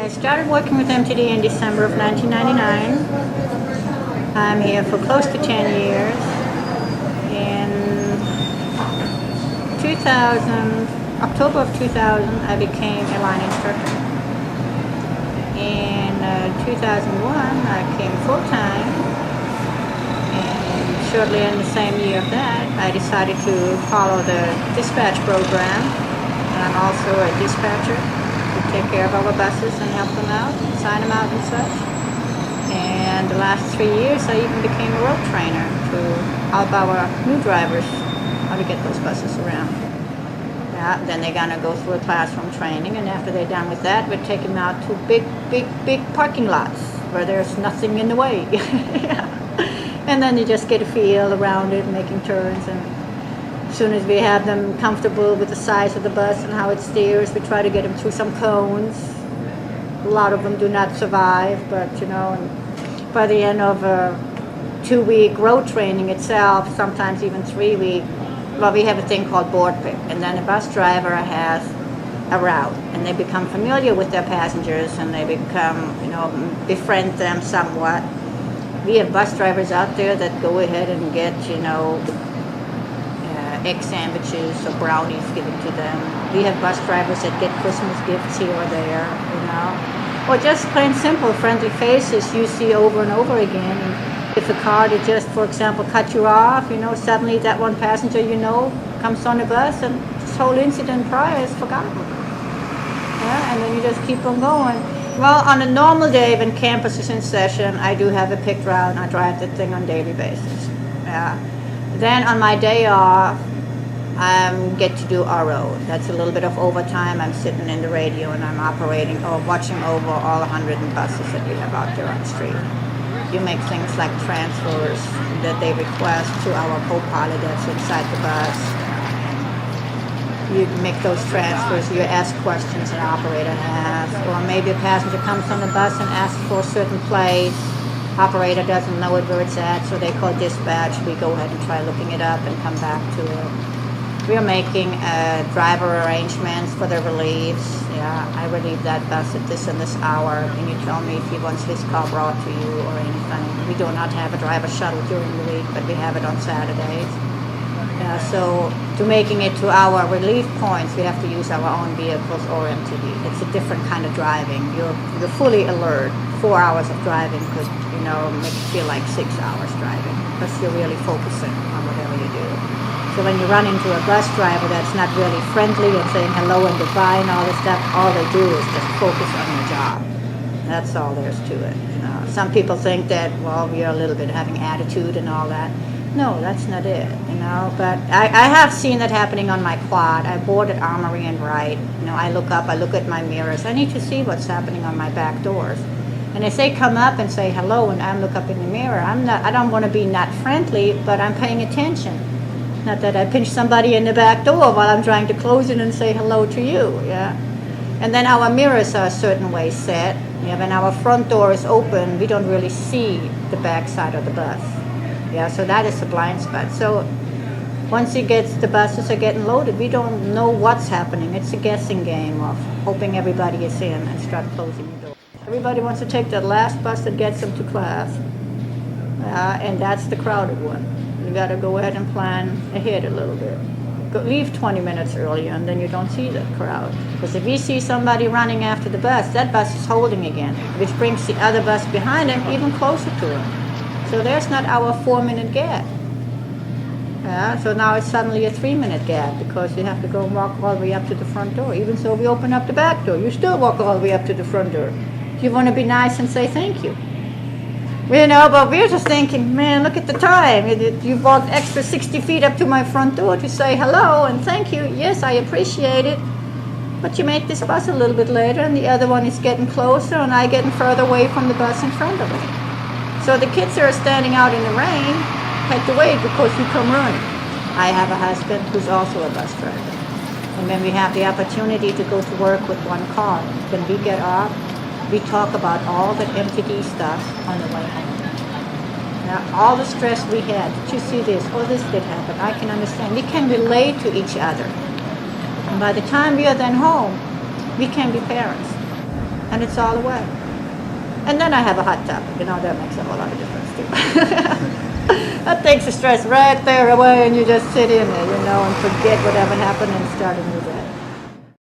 I started working with MTD in December of 1999. I'm here for close to 10 years. In 2000, October of 2000, I became a line instructor. In 2001, I came full-time, and shortly in the same year of that, I decided to follow the dispatch program. And I'm also a dispatcher to take care of our buses and help them out, sign them out and such. And the last 3 years, I even became a road trainer to help our new drivers how to get those buses around. Then they're gonna go through a classroom training, and after they're done with that, we take them out to big parking lots where there's nothing in the way. And then you just get a feel around it, making turns, and as soon as we have them comfortable with the size of the bus and how it steers, we try to get them through some cones. A lot of them do not survive, but and by the end of a 2-week road training itself, sometimes even 3 weeks, well, we have a thing called board pick, and then the bus driver has a route, and they become familiar with their passengers, and they become, befriend them somewhat. We have bus drivers out there that go ahead and get, egg sandwiches or brownies given to them. We have bus drivers that get Christmas gifts here or there, or just plain simple friendly faces you see over and over again. And if a car to just, for example, cut you off, suddenly that one passenger comes on the bus and this whole incident prior is forgotten. And then you just keep on going. Well, on a normal day when campus is in session, I do have a picked route and I drive that thing on a daily basis. Then on my day off, I get to do RO. That's a little bit of overtime. I'm sitting in the radio and I'm operating or watching over all 100 buses that we have out there on the street. You make things like transfers that they request to our co-pilot that's inside the bus. You make those transfers, you ask questions an operator has, or maybe a passenger comes on the bus and asks for a certain place. Operator doesn't know it where it's at, so they call dispatch. We go ahead and try looking it up and come back to it. We are making driver arrangements for the relieves. I relieve that bus at this and this hour, and you tell me if he wants his car brought to you or anything. We do not have a driver shuttle during the week, but we have it on Saturdays. So to making it to our relief points, we have to use our own vehicles or MTD. It's a different kind of driving. You're fully alert. 4 hours of driving could, make you feel like 6 hours driving, because you're really focusing on whatever you do. So when you run into a bus driver that's not really friendly and saying hello and goodbye and all this stuff, all they do is just focus on your job. That's all there's to it. Some people think that, we are a little bit having attitude and all that. No, that's not it, But I have seen that happening on my quad. I board at Armory and Wright. I look up, I look at my mirrors. I need to see what's happening on my back doors. And if they come up and say hello and I look up in the mirror, I don't want to be not friendly, but I'm paying attention. Not that I pinch somebody in the back door while I'm trying to close it and say hello to you, And then our mirrors are a certain way set. When our front door is open, we don't really see the back side of the bus. So that is a blind spot. So once the buses are getting loaded, we don't know what's happening. It's a guessing game of hoping everybody is in and start closing the door. Everybody wants to take that last bus that gets them to class, and that's the crowded one. You got to go ahead and plan ahead a little bit. Leave 20 minutes earlier, and then you don't see that crowd. Because if we see somebody running after the bus, that bus is holding again, which brings the other bus behind them even closer to them. So there's not our 4-minute gap. So now it's suddenly a 3-minute gap because you have to go and walk all the way up to the front door. Even so, we open up the back door, you still walk all the way up to the front door. You want to be nice and say thank you. But we're just thinking, man, look at the time. You've walked extra 60 feet up to my front door to say hello and thank you. Yes, I appreciate it. But you made this bus a little bit later, and the other one is getting closer, and I getting further away from the bus in front of me. So the kids that are standing out in the rain had to wait because you come running. I have a husband who's also a bus driver. And when we have the opportunity to go to work with one car, when we get off, we talk about all the MTD stuff on the way home. Now, all the stress we had, did you see this? Oh, this did happen. I can understand. We can relate to each other. And by the time we are then home, we can be parents. and it's all away. And then I have a hot topic, that makes a whole lot of difference too. That takes the stress right there away, and you just sit in there, and forget whatever happened and start a new day.